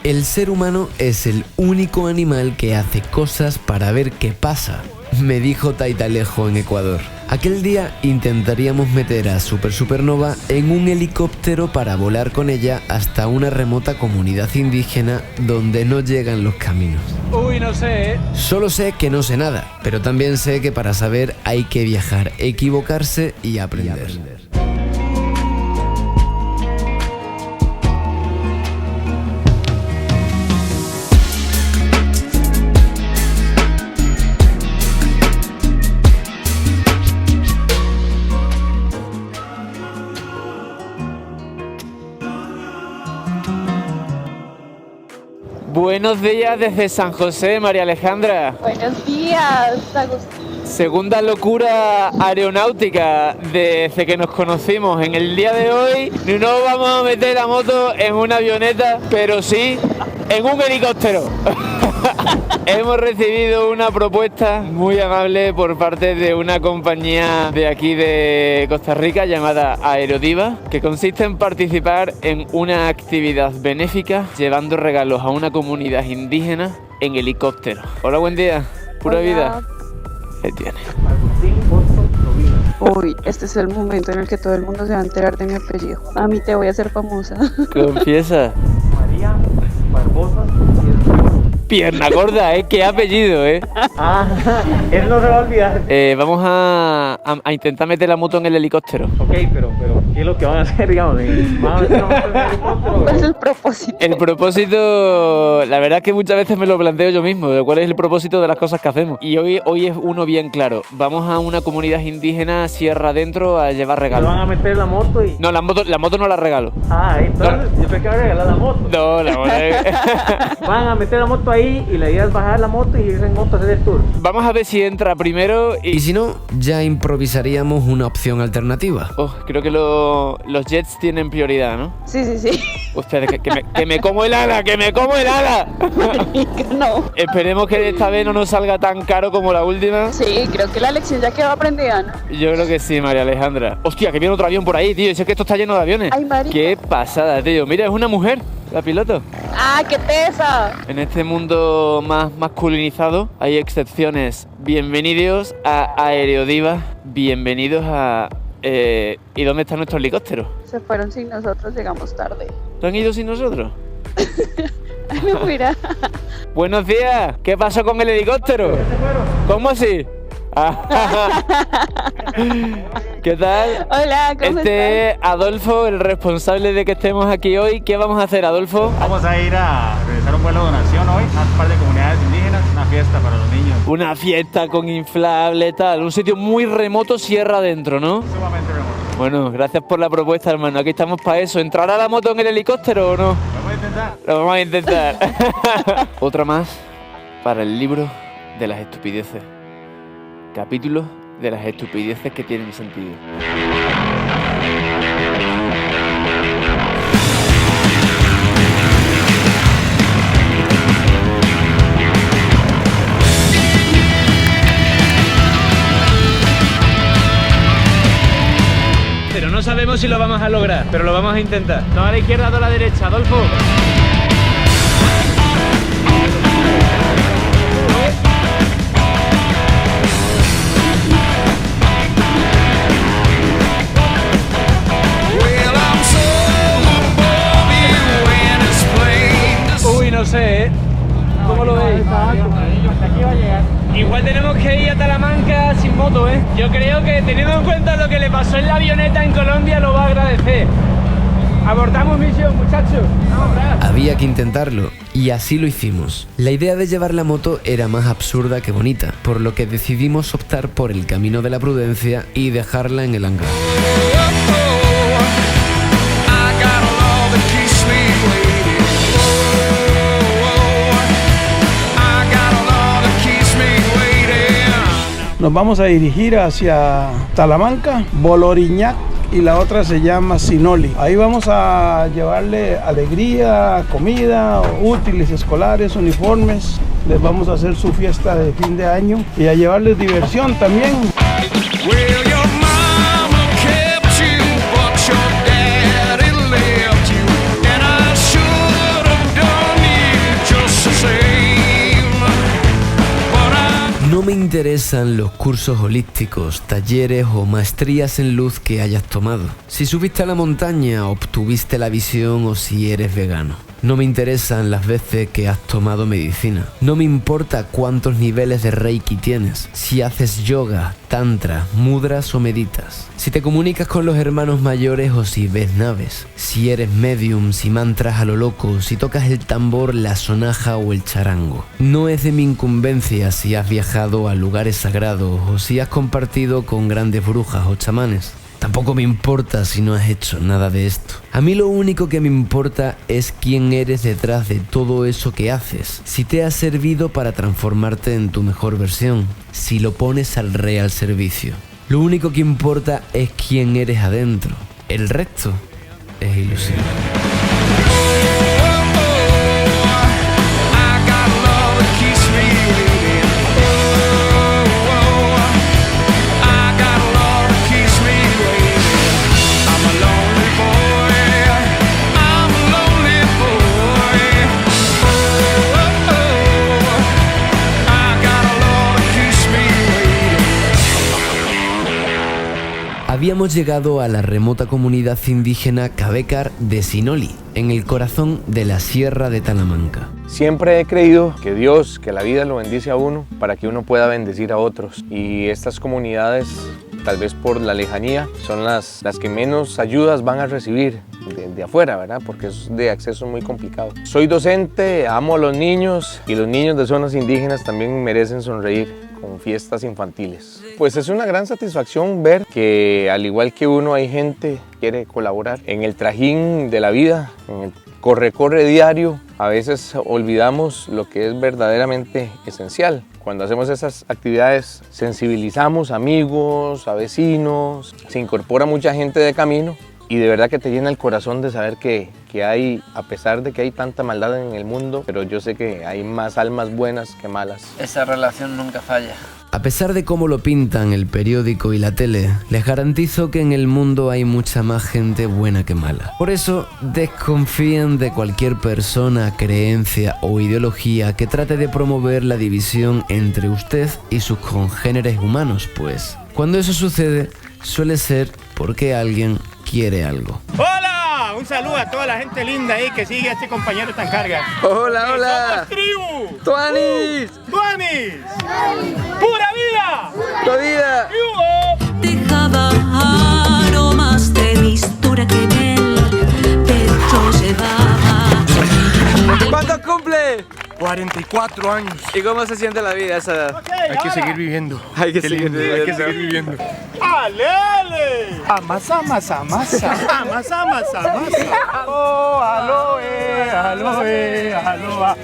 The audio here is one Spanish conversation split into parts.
El ser humano es el único animal que hace cosas para ver qué pasa, me dijo Taitalejo en Ecuador. Aquel día intentaríamos meter a Super Supernova en un helicóptero para volar con ella hasta una remota comunidad indígena donde no llegan los caminos. Uy, no sé, ¿eh? Solo sé que no sé nada, pero también sé que para saber hay que viajar, equivocarse y aprender. Buenos días desde San José, María Alejandra. Buenos días, Agustín. Segunda locura aeronáutica desde que nos conocimos. En el día de hoy no vamos a meter la moto en una avioneta, pero sí en un helicóptero. Hemos recibido una propuesta muy amable por parte de una compañía de aquí de Costa Rica llamada Aerodiva, que consiste en participar en una actividad benéfica llevando regalos a una comunidad indígena en helicóptero. Hola, buen día. Pura Hola. vida. ¿Qué tiene? Uy, este es el momento en el que todo el mundo se va a enterar de mi apellido. A mí te voy a hacer famosa. Confiesa. María Barbosa. Pierna gorda, ¿eh? Qué apellido, ¿eh? Ah, él no se va a olvidar. Vamos a intentar meter la moto en el helicóptero. Ok, pero ¿qué es lo que van a hacer, digamos? ¿Van a meter la moto en el helicóptero? ¿Cuál es el propósito? El propósito, la verdad es que muchas veces me lo planteo yo mismo, de cuál es el propósito de las cosas que hacemos. Y hoy es uno bien claro. Vamos a una comunidad indígena, sierra adentro, a llevar ¿Le regalos. van a meter la moto y...? No, la moto no la regalo. Ah, entonces yo pensé que iba a regalar la moto. No, la moto. Van a meter la moto ahí y la idea es bajar la moto y irse en moto a hacer el tour. Vamos a ver si entra primero Y si no, ya improvisaríamos una opción alternativa. Oh, creo que los jets tienen prioridad, ¿no? Sí. Ustedes, que me como el ala, que me como el ala. No. Esperemos que esta vez no nos salga tan caro como la última. Sí, creo que la lección ya quedó aprendida, ¿no? Yo creo que sí, María Alejandra. Hostia, que viene otro avión por ahí, tío. Si es que esto está lleno de aviones. Ay, marica. Qué pasada, tío. Mira, es una mujer, la piloto. ¡Ah, qué tesa! En este mundo más masculinizado hay excepciones. Bienvenidos a Aerodiva. Bienvenidos a... ¿Y dónde está nuestro helicóptero? Se fueron sin nosotros, llegamos tarde. ¿No han ido sin nosotros? No, mira. Buenos días. ¿Qué pasó con el helicóptero? ¿Cómo así? ¿Qué tal? Hola, ¿cómo Este es Adolfo, el responsable de que estemos aquí hoy. ¿Qué vamos a hacer, Adolfo? Vamos a ir a realizar un vuelo de donación hoy a un par de comunidades indígenas, una fiesta para los niños. Una fiesta con inflable, tal. Un sitio muy remoto, sierra adentro, ¿no? Sumamente remoto. Bueno, gracias por la propuesta, hermano. Aquí estamos para eso. ¿Entrará la moto en el helicóptero o no? Vamos a intentar. Lo vamos a intentar. Otra más para el libro de las estupideces. Capítulo de las estupideces que tienen sentido. Pero no sabemos si lo vamos a lograr, pero lo vamos a intentar. No a la izquierda, no a la derecha, Adolfo. Uy, no sé, ¿eh? ¿Cómo lo veis? Hasta aquí va a llegar. Igual tenemos que ir a Talamanca sin moto, ¿eh? Yo creo que teniendo en cuenta lo que le pasó en la avioneta en Colombia lo va a agradecer. Abortamos misión, muchachos. Vamos, Había que intentarlo, y así lo hicimos. La idea de llevar la moto era más absurda que bonita, por lo que decidimos optar por el camino de la prudencia y dejarla en el hangar. Nos vamos a dirigir hacia Talamanca, Boloriñac y la otra se llama Sinoli. Ahí vamos a llevarle alegría, comida, útiles escolares, uniformes. Les vamos a hacer su fiesta de fin de año y a llevarles diversión también. me interesan los cursos holísticos, talleres o maestrías en luz que hayas tomado. Si subiste a la montaña, obtuviste la visión o si eres vegano. No me interesan las veces que has tomado medicina. No me importa cuántos niveles de Reiki tienes. Si haces yoga, tantra, mudras o meditas. Si te comunicas con los hermanos mayores o si ves naves. Si eres medium, si mantras a lo loco, si tocas el tambor, la sonaja o el charango. No es de mi incumbencia si has viajado a lugares sagrados o si has compartido con grandes brujas o chamanes. Tampoco me importa si no has hecho nada de esto. A mí lo único que me importa es quién eres detrás de todo eso que haces. Si te ha servido para transformarte en tu mejor versión. Si lo pones al real servicio. Lo único que importa es quién eres adentro. El resto es ilusión. Habíamos llegado a la remota comunidad indígena Cabécar de Sinoli, en el corazón de la Sierra de Talamanca. Siempre he creído que Dios, que la vida lo bendice a uno para que uno pueda bendecir a otros. Y estas comunidades, tal vez por la lejanía, son las que menos ayudas van a recibir de afuera, ¿verdad? Porque es de acceso muy complicado. Soy docente, amo a los niños y los niños de zonas indígenas también merecen sonreír con fiestas infantiles. Pues es una gran satisfacción ver que al igual que uno hay gente que quiere colaborar en el trajín de la vida, en el corre diario. A veces olvidamos lo que es verdaderamente esencial. Cuando hacemos esas actividades sensibilizamos a amigos, a vecinos, se incorpora mucha gente de camino y de verdad que te llena el corazón de saber que hay, a pesar de que hay tanta maldad en el mundo, pero yo sé que hay más almas buenas que malas. Esa relación nunca falla. A pesar de cómo lo pintan el periódico y la tele, les garantizo que en el mundo hay mucha más gente buena que mala. Por eso, desconfíen de cualquier persona, creencia o ideología que trate de promover la división entre usted y sus congéneres humanos, pues cuando eso sucede, suele ser porque alguien quiere algo. ¡Hola! Un saludo a toda la gente linda ahí que sigue a este compañero tan carga. ¡Hola, hola! ¡Somos tribu! ¡Tuanis! ¡Tuanis! ¡Pura vida! ¡Pura vida! Dejaba aromas de mistura que en el pecho llevaba. ¿Cuántos cumple? 44 años. ¿Y cómo se siente la vida a esa edad? Hay que seguir viviendo. Hay que seguir viviendo. Hay que seguir viviendo. ¡Ale, ale! Amasa, amasa, amasa. Amasa, amasa, amasa. Oh, aloe, aloe, aloa.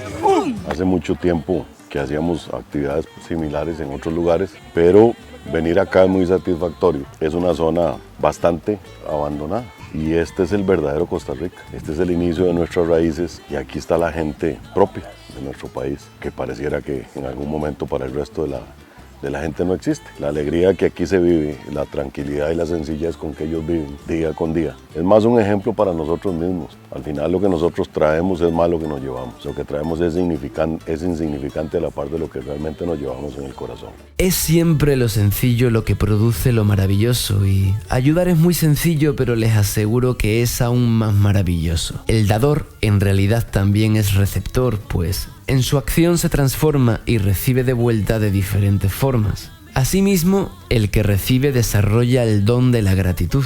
Hace mucho tiempo que hacíamos actividades similares en otros lugares, pero venir acá es muy satisfactorio. Es una zona bastante abandonada. Y este es el verdadero Costa Rica, este es el inicio de nuestras raíces y aquí está la gente propia de nuestro país, que pareciera que en algún momento para el resto de la gente no existe. La alegría que aquí se vive, la tranquilidad y la sencillez con que ellos viven día con día, es más un ejemplo para nosotros mismos. Al final lo que nosotros traemos es más lo que nos llevamos, lo que traemos es insignificante a la par de lo que realmente nos llevamos en el corazón. Es siempre lo sencillo lo que produce lo maravilloso y ayudar es muy sencillo, pero les aseguro que es aún más maravilloso. El dador en realidad también es receptor, pues en su acción se transforma y recibe de vuelta de diferentes formas. Asimismo, el que recibe desarrolla el don de la gratitud.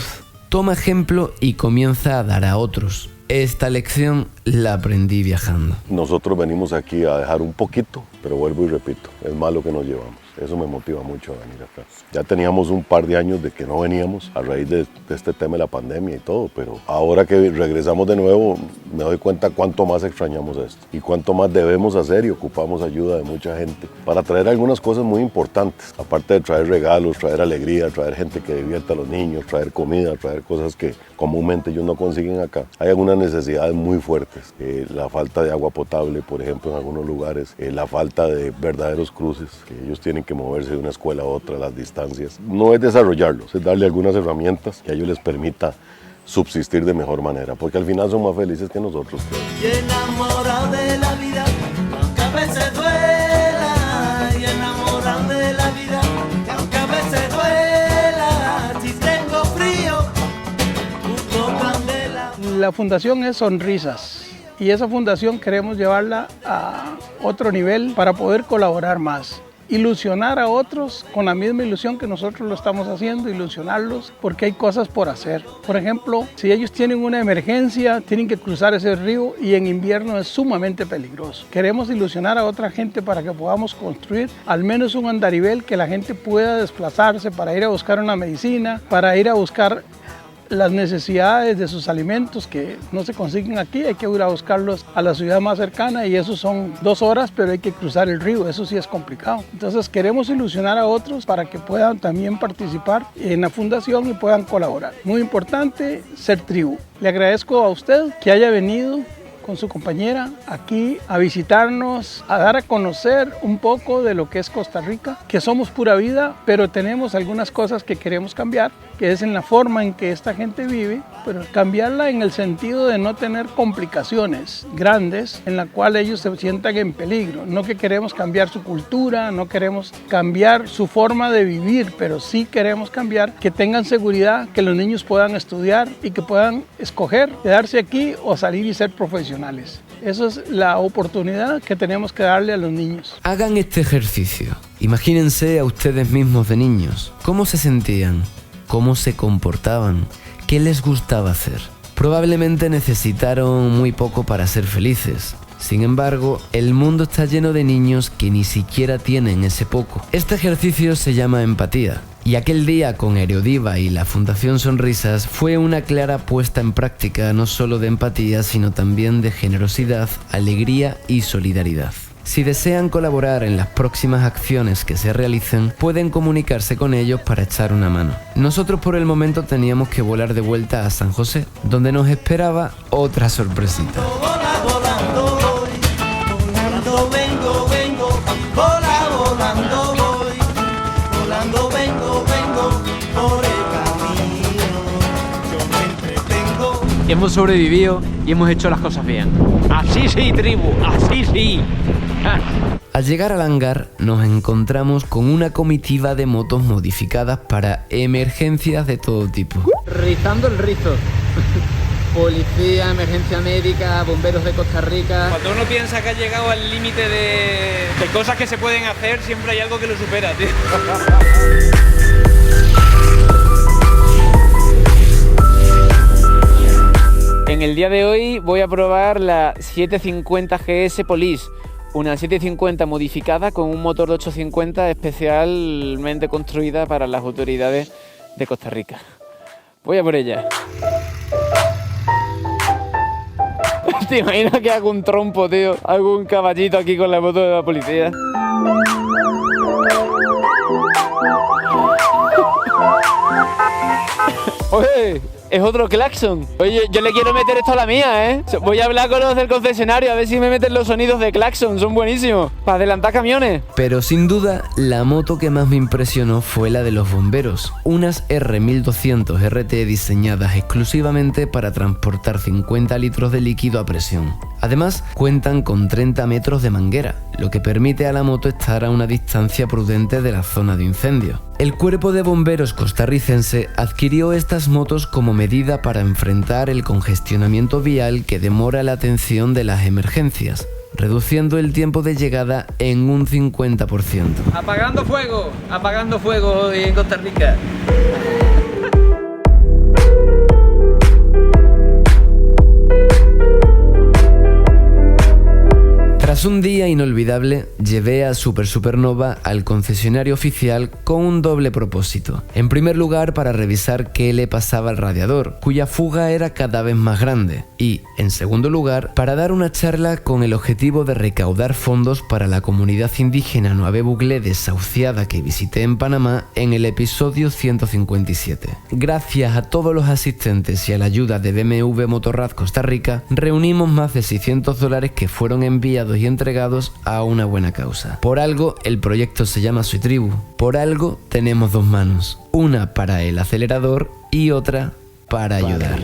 Toma ejemplo y comienza a dar a otros. Esta lección la aprendí viajando. Nosotros venimos aquí a dejar un poquito, pero vuelvo y repito, es más lo que nos llevamos. Eso me motiva mucho a venir acá. Ya teníamos un par de años de que no veníamos a raíz de este tema de la pandemia y todo, pero ahora que regresamos de nuevo me doy cuenta cuánto más extrañamos esto y cuánto más debemos hacer y ocupamos ayuda de mucha gente para traer algunas cosas muy importantes. Aparte de traer regalos, traer alegría, traer gente que divierta a los niños, traer comida, traer cosas que comúnmente ellos no consiguen acá. Hay algunas necesidades muy fuertes, la falta de agua potable, por ejemplo, en algunos lugares, la falta de verdaderos cruces, que ellos tienen que moverse de una escuela a otra, las distancias. No es desarrollarlos, es darle algunas herramientas que a ellos les permita subsistir de mejor manera, porque al final son más felices que nosotros. Y enamorado de la vida, aunque a veces duela, y enamorado de la La fundación es Sonrisas y esa fundación queremos llevarla a otro nivel para poder colaborar más. Ilusionar a otros con la misma ilusión que nosotros lo estamos haciendo, ilusionarlos porque hay cosas por hacer. Por ejemplo, si ellos tienen una emergencia, tienen que cruzar ese río y en invierno es sumamente peligroso. Queremos ilusionar a otra gente para que podamos construir al menos un andarivel que la gente pueda desplazarse para ir a buscar una medicina, para ir a buscar las necesidades de sus alimentos que no se consiguen aquí, hay que ir a buscarlos a la ciudad más cercana y eso son 2 horas, pero hay que cruzar el río, eso sí es complicado. Entonces queremos ilusionar a otros para que puedan también participar en la fundación y puedan colaborar. Muy importante, ser tribu. Le agradezco a usted que haya venido con su compañera aquí a visitarnos, a dar a conocer un poco de lo que es Costa Rica, que somos pura vida, pero tenemos algunas cosas que queremos cambiar, que es en la forma en que esta gente vive, pero cambiarla en el sentido de no tener complicaciones grandes en la cual ellos se sientan en peligro. No que queremos cambiar su cultura, no queremos cambiar su forma de vivir, pero sí queremos cambiar que tengan seguridad, que los niños puedan estudiar y que puedan escoger quedarse aquí o salir y ser profesionales. Esa es la oportunidad que tenemos que darle a los niños. Hagan este ejercicio. Imagínense a ustedes mismos de niños. ¿Cómo se sentían? ¿Cómo se comportaban? ¿Qué les gustaba hacer? Probablemente necesitaron muy poco para ser felices. Sin embargo, el mundo está lleno de niños que ni siquiera tienen ese poco. Este ejercicio se llama empatía. Y aquel día con Aerodiva y la Fundación Sonrisas fue una clara puesta en práctica no solo de empatía, sino también de generosidad, alegría y solidaridad. Si desean colaborar en las próximas acciones que se realicen, pueden comunicarse con ellos para echar una mano. Nosotros por el momento teníamos que volar de vuelta a San José, donde nos esperaba otra sorpresita. Hemos sobrevivido y hemos hecho las cosas bien. Así sí, tribu, así sí. Al llegar al hangar nos encontramos con una comitiva de motos modificadas para emergencias de todo tipo. Rizando el rizo. Policía, emergencia médica, bomberos de Costa Rica. Cuando uno piensa que ha llegado al límite de cosas que se pueden hacer, siempre hay algo que lo supera, tío. En el día de hoy voy a probar la 750 GS Police, una 750 modificada con un motor de 850 especialmente construida para las autoridades de Costa Rica. Voy a por ella. ¿Te imaginas que hago un trompo, tío? Hago un caballito aquí con la moto de la policía. Oye, es otro claxon. Oye, yo le quiero meter esto a la mía, ¿eh? Voy a hablar con los del concesionario a ver si me meten los sonidos de claxon, son buenísimos. Para adelantar camiones. Pero sin duda, la moto que más me impresionó fue la de los bomberos. Unas R1200 RT diseñadas exclusivamente para transportar 50 litros de líquido a presión. Además, cuentan con 30 metros de manguera, lo que permite a la moto estar a una distancia prudente de la zona de incendio. El Cuerpo de Bomberos costarricense adquirió estas motos como medida para enfrentar el congestionamiento vial que demora la atención de las emergencias, reduciendo el tiempo de llegada en un 50%. Apagando fuego en Costa Rica. Tras un día inolvidable, llevé a Super Supernova al concesionario oficial con un doble propósito. En primer lugar, para revisar qué le pasaba al radiador, cuya fuga era cada vez más grande. Y, en segundo lugar, para dar una charla con el objetivo de recaudar fondos para la comunidad indígena Nuave Buglé desahuciada que visité en Panamá en el episodio 157. Gracias a todos los asistentes y a la ayuda de BMW Motorrad Costa Rica, reunimos más de $600 que fueron enviados y entregados a una buena causa. Por algo el proyecto se llama Soy Tribu. Por algo tenemos dos manos, una para el acelerador y otra para ayudar.